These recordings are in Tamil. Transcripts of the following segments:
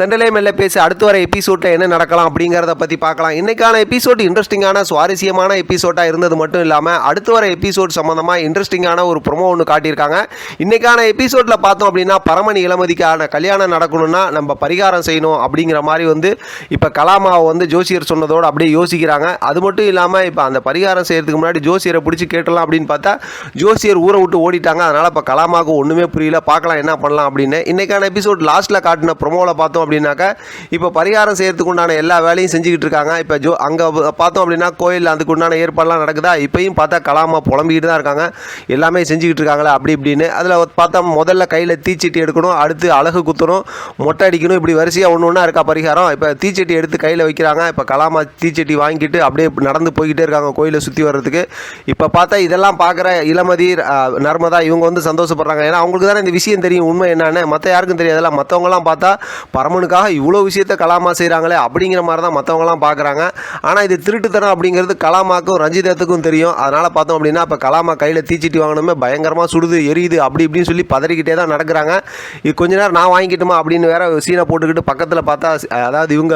தெண்டலே மெல்ல பேசி அடுத்து வர எபிசோட்ல என்ன நடக்கலாம் அப்படிங்கிறத பற்றி பார்க்கலாம். இன்னைக்கான எபிசோட் இன்ட்ரெஸ்டிங்கான சுவாரஸ்யமான எபிசோடாக இருந்தது மட்டும் இல்லாமல் அடுத்து வர எபிசோட் சம்மந்தமாக இன்ட்ரெஸ்டிங்கான ஒரு ப்ரொமோ ஒன்று காட்டியிருக்காங்க. இன்னைக்கான எபிசோடில் பார்த்தோம் அப்படின்னா பரமணி இளமதிக்கான கல்யாணம் நடக்கணும்னா நம்ம பரிகாரம் செய்யணும் அப்படிங்கிற மாதிரி இப்போ கலாமாவை ஜோசியர் சொன்னதோடு அப்படியே யோசிக்கிறாங்க. அது மட்டும் இல்லாமல் இப்போ அந்த பரிகாரம் செய்யறதுக்கு முன்னாடி ஜோசியரை பிடிச்சி கேட்டலாம் அப்படின்னு பார்த்தா ஜோசியர் ஊரை விட்டு ஓடிட்டாங்க. அதனால் இப்போ கலாமாவுக்கு ஒன்றுமே புரியல, பார்க்கலாம் என்ன பண்ணலாம் அப்படின்னு. இன்னைக்கான எபிசோட் லாஸ்ட்டில் காட்டின ப்ரொமோவில் பார்த்தோம் அப்படின்னாக்கா இப்போ பரிகாரம் செய்யறதுக்கு உண்டான எல்லா வேலையும் செஞ்சுக்கிட்டு இருக்காங்க. இப்போ அங்கே பார்த்தோம் அப்படின்னா கோயில் அதுக்கு உண்டான ஏற்பாடுலாம் நடக்குதா, இப்பயும் பார்த்தா கலாமா புலம்பிக்கிட்டு தான் இருக்காங்க, எல்லாமே செஞ்சுக்கிட்டு இருக்காங்களே அப்படி இப்படின்னு. அதில் பார்த்தா முதல்ல கையில் தீச்சட்டி எடுக்கணும், அடுத்து அழகு குத்தணும், மொட்டை அடிக்கணும், இப்படி வரிசையாக ஒன்று ஒன்றா இருக்கா பரிகாரம். இப்போ தீச்சட்டி எடுத்து கையில் வைக்கிறாங்க. இப்போ கலாமா தீச்சட்டி வாங்கிட்டு அப்படியே நடந்து போய்கிட்டே இருக்காங்க கோயிலை சுற்றி வர்றதுக்கு. இப்போ பார்த்தா இதெல்லாம் பார்க்குற இளமதி நர்மதா இவங்க சந்தோஷப்படுறாங்க. ஏன்னா அவங்களுக்கு தானே இந்த விஷயம் தெரியும், உண்மை என்னன்னு மற்ற யாருக்கும் தெரியாதெல்லாம். மற்றவங்களாம் பார்த்தா பரமனுக்காக இவ்வளோ விஷயத்த கலாமா செய்கிறாங்களே அப்படிங்கிற மாதிரி தான் மற்றவங்களாம் பார்க்குறாங்க. ஆனால் இது திருட்டுத்தனம் அப்படிங்கிறது கலாமாக்கும் ரஞ்சிதத்துக்கும் தெரியும். அதனால் பார்த்தோம் அப்படின்னா இப்போ கலாமா கையில் தீச்சிட்டி வாங்கணுமே பயங்கரமாக சுடுது எரியுது அப்படி இப்படின்னு சொல்லி பதறிக்கிட்டே தான் நடக்கிறாங்க. இது கொஞ்ச நேரம் நான் வாங்கிக்கிட்டுமா அப்படின்னு வேற சீனை போட்டுக்கிட்டு பக்கத்தில் பார்த்தா அதாவது இவங்க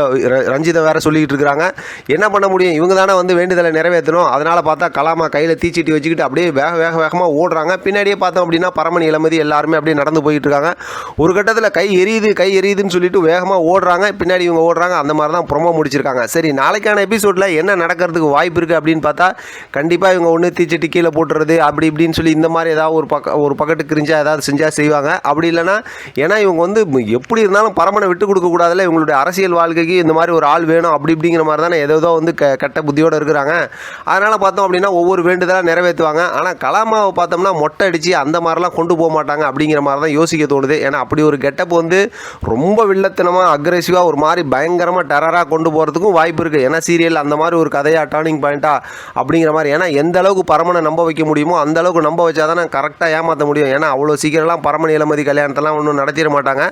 ரஞ்சிதம் வேற சொல்லிக்கிட்டு இருக்கிறாங்க. என்ன பண்ண முடியும், இவங்க தானே வேண்டுதலை நிறைவேற்றணும். அதனால் பார்த்தா கலாமா கையில் தீச்சிட்டி வச்சுக்கிட்டு அப்படியே வேகமாக ஓடுறாங்க. பின்னாடியே பார்த்தோம் அப்படின்னா பரமணி இளமதி எல்லாருமே அப்படியே நடந்து போயிட்டு இருக்காங்க. ஒரு கட்டத்தில் கை எரியுதுன்னு சொல்லிட்டு வேகமாக ஓடுறாங்க, பின்னாடி இவங்க ஓடுறாங்க. அந்த மாதிரி தான் ப்ரொமோ முடிச்சிருக்காங்க. சரி, நாளைக்கான எபிசோடில் என்ன நடக்கிறதுக்கு வாய்ப்பு இருக்குது அப்படின்னு பார்த்தா கண்டிப்பாக இவங்க ஒன்று தீச்சட்டி கீழே போட்டுறது அப்படி இப்படின்னு சொல்லி இந்த மாதிரி ஏதாவது ஒரு பக்கத்து கிரிஞ்சா ஏதாவது செஞ்சால் செய்வாங்க. அப்படி இல்லைனா ஏன்னா இவங்க எப்படி இருந்தாலும் பரமனை விட்டு கொடுக்கக்கூடாதுல, இவங்களுடைய அரசியல் வாழ்க்கைக்கு இந்த மாதிரி ஒரு ஆள் வேணும் அப்படி இப்படிங்கிற மாதிரி தானே ஏதோ கெட்ட புத்தியோடு இருக்கிறாங்க. அதனால் பார்த்தோம் அப்படின்னா ஒவ்வொரு வேண்டுதலாக நிறைவேற்றுவாங்க. ஆனால் கலாமாவை பார்த்தோம்னா மொட்டை அடித்து அந்த மாதிரிலாம் கொண்டு போக மாட்டாங்க அப்படிங்கிற மாதிரி தான் யோசிக்க தோணுது. ஏன்னா அப்படி ஒரு கெட்டப் ரொம்ப வில்லத்தனமாக அக்ரெசிவாக ஒரு மாதிரி பயங்கரமாக டெரராக கொண்டு போகிறதுக்கும் வாய்ப்பு இருக்குது. ஏன்னா சீரியல் அந்த மாதிரி ஒரு கதையாக டேர்னிங் பாயிண்ட்டாக அப்படிங்கிற மாதிரி. ஏன்னா எந்த அளவுக்கு பரமனை நம்ப வைக்க முடியுமோ அந்த அளவுக்கு நம்ப வச்சா தான் கரெக்டாக ஏமாற்ற முடியும். ஏன்னா அவ்வளோ சீக்கிரம்லாம் பரமணி இளமதி கல்யாணத்தெல்லாம் ஒன்றும் நடத்திட மாட்டாங்க.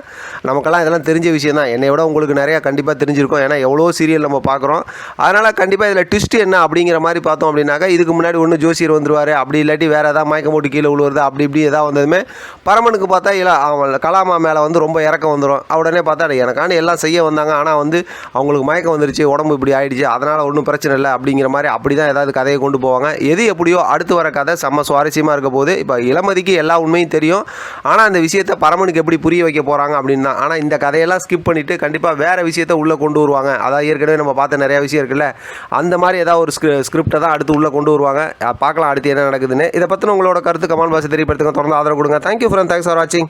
நமக்கெல்லாம் இதெல்லாம் தெரிஞ்ச விஷயம் தான், என்னை விட உங்களுக்கு நிறையா கண்டிப்பாக தெரிஞ்சிருக்கும். ஏன்னா எவ்வளோ சீரியல் நம்ம பார்க்குறோம். அதனால் கண்டிப்பாக இதில் ட்விஸ்ட் என்ன அப்படிங்கிற மாதிரி பார்த்தோம் அப்படின்னாக்கா இதுக்கு முன்னாடி ஒன்று ஜோசியர் வந்துருவார், அப்படி இல்லாட்டி வேறு ஏதாவது மயக்கம் போட்டு கீழே விழுவுறது அப்படி இப்படி எதாவது வந்ததுமே பரமனுக்கு பார்த்தா இல்லை அவன் கலாமா மேலே ரொம்ப இறக்கம் வந்துடும். உடனே பார்த்தா எனக்கான எல்லாம் செய்ய வந்தாங்க, ஆனால் அவங்களுக்கு மயக்கம் வந்துருச்சு, உடம்பு இப்படி ஆகிடுச்சு, அதனால் ஒன்றும் பிரச்சனை இல்லை அப்படிங்கிற மாதிரி அப்படி தான் ஏதாவது கதையை கொண்டு போவாங்க. எது எப்படியோ அடுத்து வர கதை செம்ம சுவாரஸ்யமாக இருக்க போது. இப்போ இளமதிக்கு எல்லா உண்மையும் தெரியும், ஆனால் அந்த விஷயத்தை பரமனுக்கு எப்படி புரிய வைக்க போகிறாங்க அப்படின்னா. ஆனால் இந்த கதையெல்லாம் ஸ்கிப் பண்ணிவிட்டு கண்டிப்பாக வேறு விஷயத்தை உள்ளே கொண்டு வருவாங்க. அதாவது ஏற்கனவே நம்ம பார்த்த நிறையா விஷயம் இருக்குல்ல, அந்த மாதிரி ஏதாவது ஒரு ஸ்கிரிப்டை தான் அடுத்து உள்ளே கொண்டு வருவாங்க. பார்க்கலாம் அடுத்து என்ன நடக்குதுன்னு. இதை பற்றின உங்களோட கருத்து கமெண்ட் பாக்ஸ் தெரியப்படுத்துங்க. தொடர்ந்து ஆதரவு கொடுங்க. தேங்க்யூ ஃப்ரெண்ட், தேங்க்ஸ் ஃபார் வாட்சிங்.